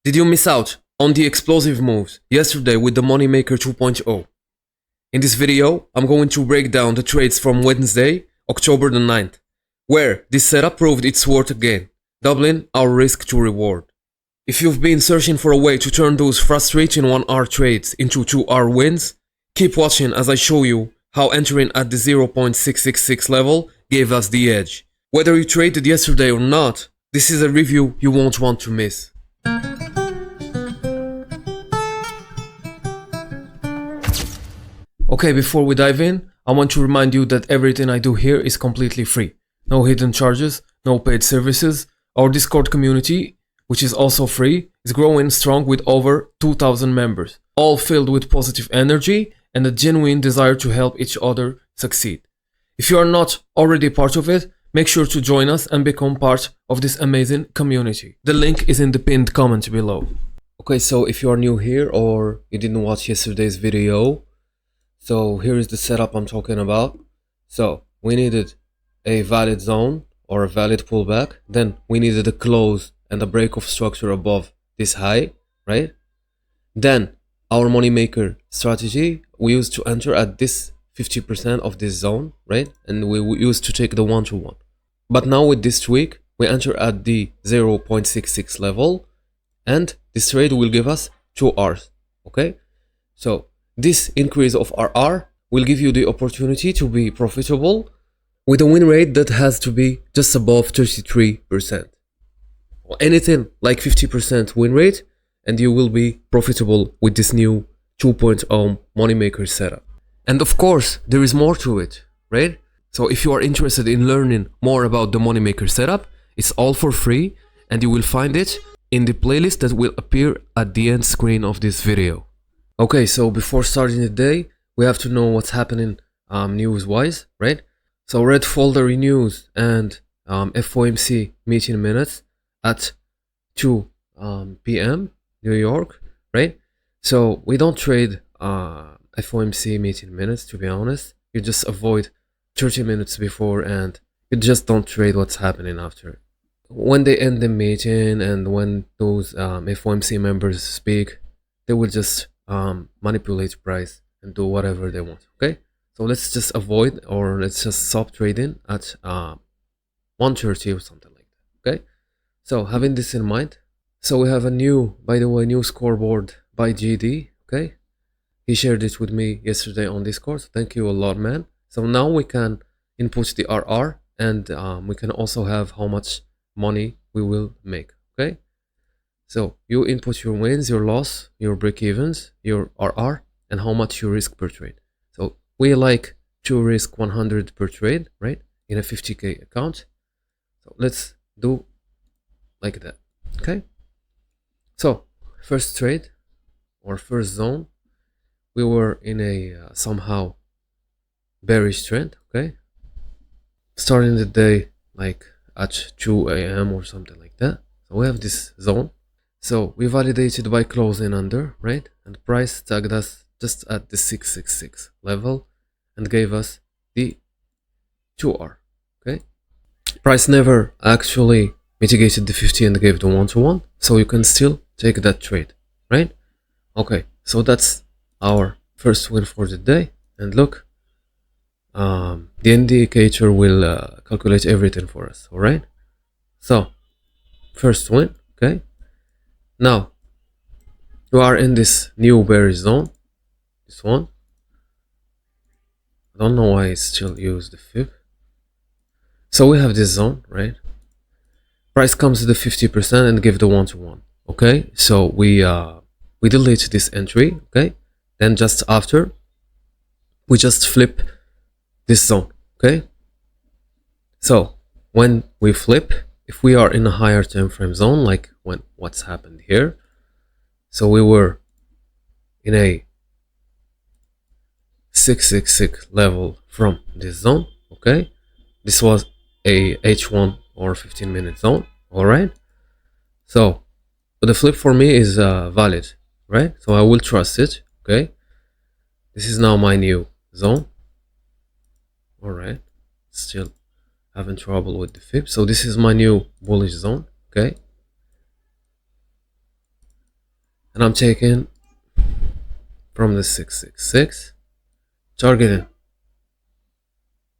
Did you miss out on the explosive moves yesterday with the Moneymaker 2.0? In this video, I'm going to break down the trades from Wednesday, October the 9th, where this setup proved its worth again, doubling our risk to reward. If you've been searching for a way to turn those frustrating 1-hour trades into 2-hour wins, keep watching as I show you how entering at the 0.666 level gave us the edge. Whether you traded yesterday or not, this is a review you won't want to miss. Okay, before we dive in, I want to remind you that everything I do here is completely free. No hidden charges, no paid services. Our Discord community, which is also free, is growing strong with over 2,000 members, all filled with positive energy and a genuine desire to help each other succeed. If you are not already part of it, make sure to join us and become part of this amazing community. The link is in the pinned comment below. Okay, so if you are new here or you didn't watch yesterday's video, so here is the setup I'm talking about. So we needed a valid zone or a valid pullback. Then we needed a close and a break of structure above this high, right? Then our moneymaker strategy, we used to enter at this 50% of this zone, right? And we used to take the 1-to-1. But now with this tweak, we enter at the 0.66 level, and this trade will give us 2 Rs, okay? So this increase of RR will give you the opportunity to be profitable with a win rate that has to be just above 33%. Anything like 50% win rate and you will be profitable with this new 2.0 moneymaker setup. And of course, there is more to it, right? So if you are interested in learning more about the moneymaker setup, it's all for free and you will find it in the playlist that will appear at the end screen of this video. Okay, so before starting the day, we have to know what's happening news-wise, right? So red folder renews and FOMC meeting minutes at 2 p.m. New York, right? So we don't trade FOMC meeting minutes, to be honest. You just avoid 30 minutes before and you just don't trade what's happening after. When they end the meeting and when those FOMC members speak, they will just manipulate price and do whatever they want. Okay, so let's just avoid or let's just stop trading at 1:30 or something like that. Okay, so having this in mind, so we have a new, by the way, new scoreboard by GD. Okay, he shared it with me yesterday on Discord, so thank you a lot, man. So now we can input the RR and we can also have how much money we will make. Okay, so you input your wins, your loss, your break-evens, your RR, and how much you risk per trade. So we like to risk 100 per trade, right? In a 50K account. So let's do like that, okay? So first trade or first zone, we were in a somehow bearish trend, okay? Starting the day like at 2 a.m. or something like that. So we have this zone. So we validated by closing under, right? And price tagged us just at the 666 level and gave us the 2R, okay? Price never actually mitigated the 50 and gave the 1-to-1, so you can still take that trade, right? Okay, so that's our first win for the day. And look, the indicator will calculate everything for us, all right? So first win, okay? Now, you are in this new bearish zone, this one. I don't know why it still used the fib. So we have this zone, right? Price comes to the 50% and give the 1-to-1. Okay, so we delete this entry, okay? Then just after, we just flip this zone, okay? So when we flip, if we are in a higher time frame zone, like when what's happened here, so we were in a 666 level from this zone, okay? This was a H1 or 15-minute zone, all right? So the flip for me is valid, right? So I will trust it, okay? This is now my new zone, all right? Still having trouble with the fib. So this is my new bullish zone, okay? and I'm taking from the 666, targeting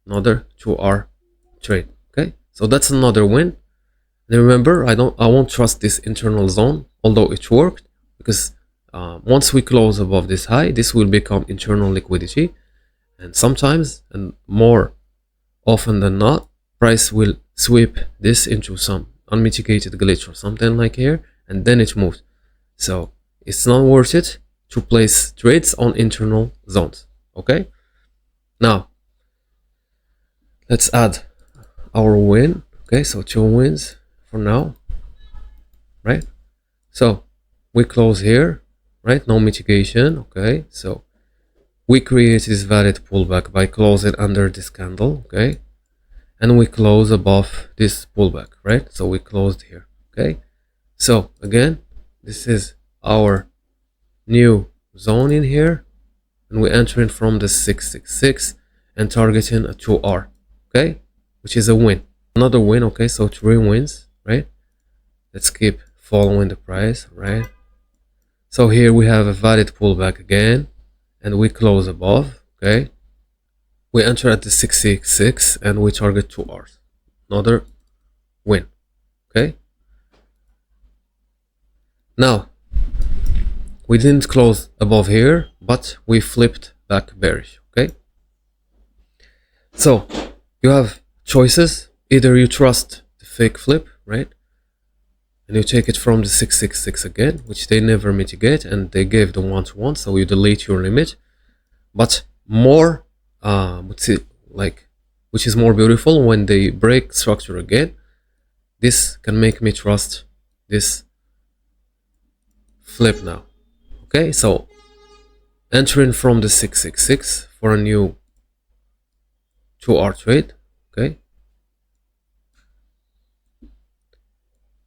another 2R trade. Okay, so that's another win. And remember, I won't trust this internal zone, although it worked, because once we close above this high, this will become internal liquidity, and sometimes, and more often than not, price will sweep this into some unmitigated glitch or something like here, and then it moves. So it's not worth it to place trades on internal zones. Okay, now let's add our win. Okay, so 2 wins for now, right? So we close here, right? No mitigation. Okay, so we create this valid pullback by closing under this candle. Okay, and we close above this pullback, right? So we closed here. Okay, so again, this is our new zone in here, and we entering from the 666 and targeting a 2R, okay, which is a win, another win. Okay, so 3 wins, right? Let's keep following the price, right? So here we have a valid pullback again, and we close above. Okay, we enter at the 666 and we target 2Rs, another win. Okay, now we didn't close above here, but we flipped back bearish. Okay, so you have choices. Either you trust the fake flip, right, and you take it from the 666 again, which they never mitigate, and they gave the 1-to-1, so you delete your limit. But more which is more beautiful, when they break structure again, this can make me trust this flip now. Okay, so entering from the 666 for a new 2R trade. Okay,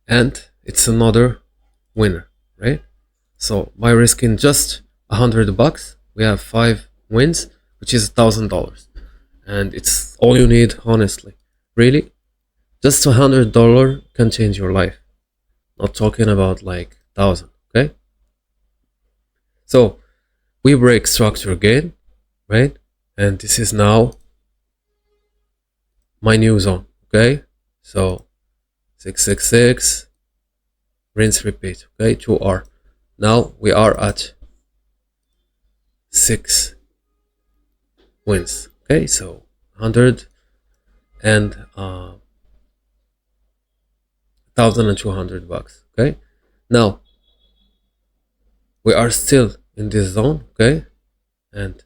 and it's another winner, right? So by risking just $100, we have 5 wins, which is $1,000, and it's all you need, honestly. Really, just $100 can change your life. Not talking about like 1,000. Okay, so we break structure again, right? And this is now my new zone. Okay, so 666, rinse repeat. Okay, 2R. Now we are at 6 wins. Okay, so 100 and $1,200. Okay, now we are still in this zone. Okay, and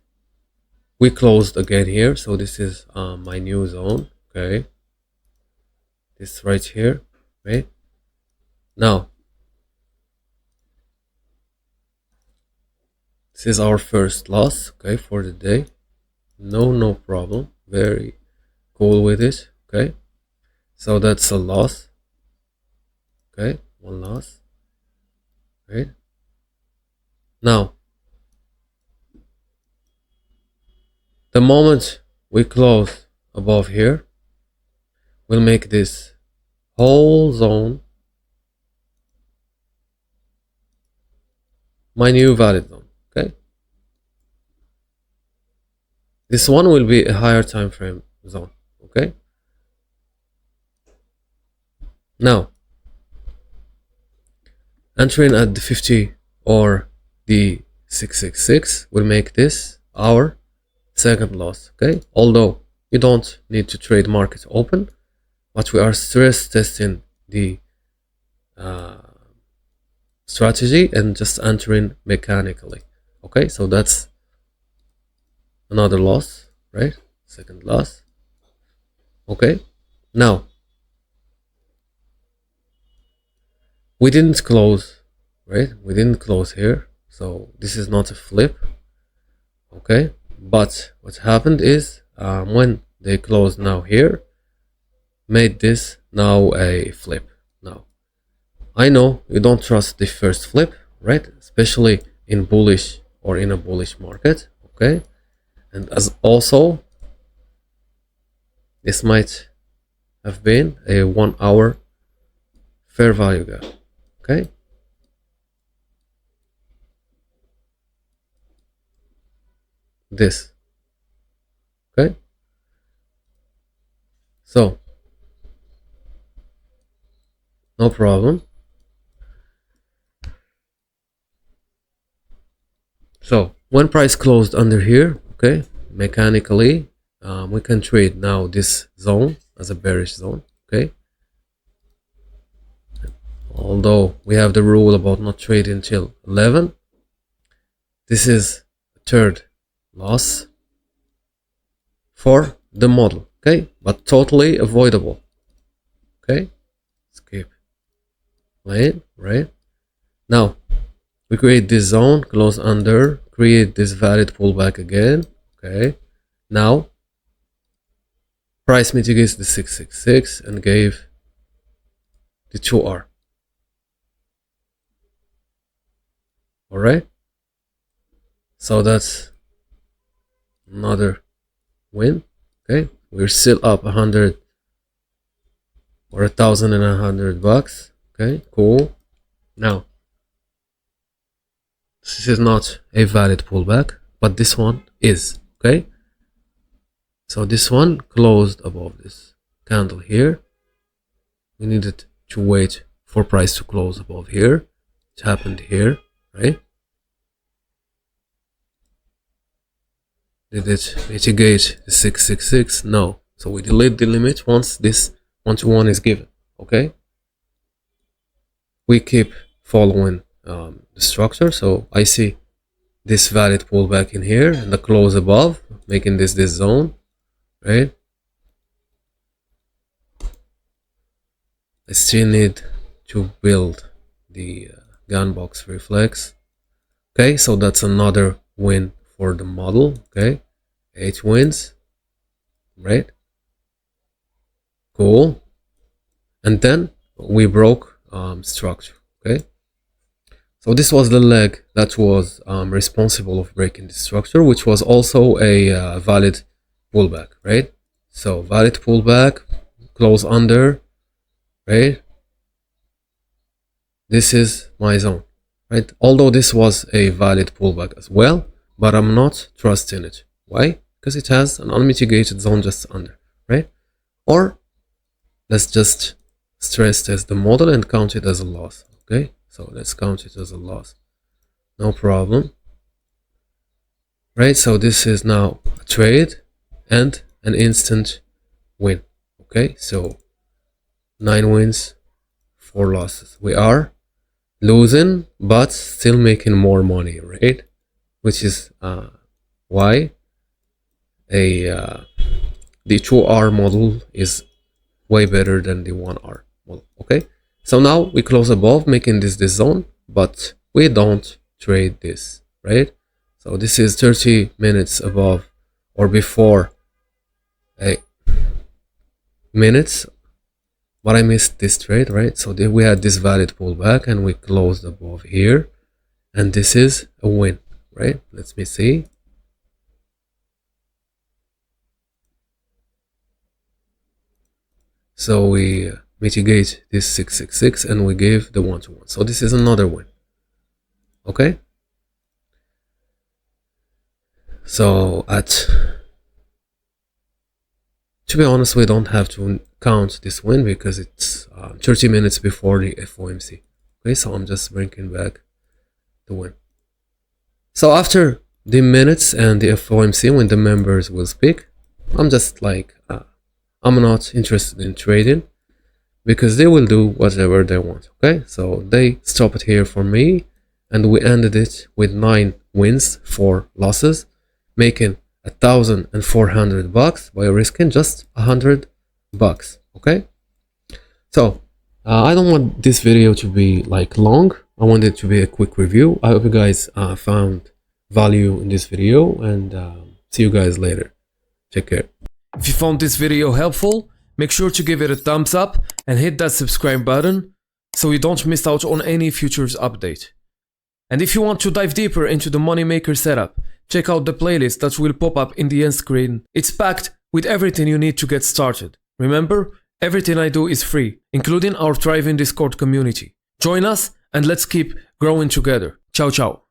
we closed again here, so this is my new zone. Okay, this right here, right? Now this is our first loss, okay, for the day. No problem, very cool with it. Okay, so that's a loss. Okay, 1 loss, right? Now the moment we close above here, we'll make this whole zone my new valid zone. Okay, this one will be a higher time frame zone. Okay, now entering at the 50 or the 666 will make this our second loss. Okay, although you don't need to trade market open, but we are stress testing the strategy and just entering mechanically. Okay, so that's another loss, right? Second loss. Okay, now we didn't close, right? We didn't close here, so this is not a flip. Okay, but what happened is when they closed now here, made this now a flip. Now I know you don't trust the first flip, right? Especially in bullish or in a bullish market. Okay, and as also this might have been a 1 hour fair value gap. Okay, this. Okay, so no problem. So when price closed under here, okay, mechanically we can trade now this zone as a bearish zone. Okay, although we have the rule about not trading till 11, this is a third loss for the model. Okay, but totally avoidable. Okay, skip lane, right? Now we create this zone, close under, create this valid pullback again. Okay, now price mitigates the 666 and gave the 2R. All right, so that's another win. Okay, we're still up 100 or 1,100 bucks. Okay, cool. Now this is not a valid pullback, but this one is. Okay, so this one closed above this candle here. We needed to wait for price to close above here. It happened here, right? Did it mitigate the 666? No. So we delete the limit once this 1-to-1 is given. Okay, we keep following the structure. So I see this valid pullback in here and the close above, making this zone, right? I still need to build the gun box reflex. Okay, so that's another win for the model. Okay, 8 wins, right? Cool. And then we broke structure. Okay, so this was the leg that was responsible of breaking the structure, which was also a valid pullback, right? So valid pullback, close under, right? This is my zone, right? Although this was a valid pullback as well, but I'm not trusting it. Why? Because it has an unmitigated zone just under, right? Or let's just stress test the model and count it as a loss. Okay, so let's count it as a loss. No problem. Right, so this is now a trade and an instant win. Okay, so 9 wins, 4 losses. We are losing, but still making more money, right? Which is why the 2R model is way better than the 1R model. Okay, so now we close above, making this zone, but we don't trade this, right? So this is 30 minutes above or before a minutes, but I missed this trade, right? So we had this valid pullback and we closed above here, and this is a win, right? Let me see. So we mitigate this 666 and we give the 1-to-1. So this is another win. Okay. So to be honest, we don't have to count this win because it's 30 minutes before the FOMC. Okay, so I'm just bringing back the win. So after the minutes and the FOMC, when the members will speak, I'm just like, I'm not interested in trading because they will do whatever they want. Okay, so they stop it here for me, and we ended it with 9 wins, 4 losses, making 1,400 bucks by risking just 100 bucks. Okay, so I don't want this video to be like long. I want it to be a quick review. I hope you guys found value in this video, and see you guys later. Take care. If you found this video helpful, make sure to give it a thumbs up and hit that subscribe button so you don't miss out on any futures update. And if you want to dive deeper into the Moneymaker setup, check out the playlist that will pop up in the end screen. It's packed with everything you need to get started. Remember, everything I do is free, including our thriving Discord community. Join us and let's keep growing together. Ciao ciao.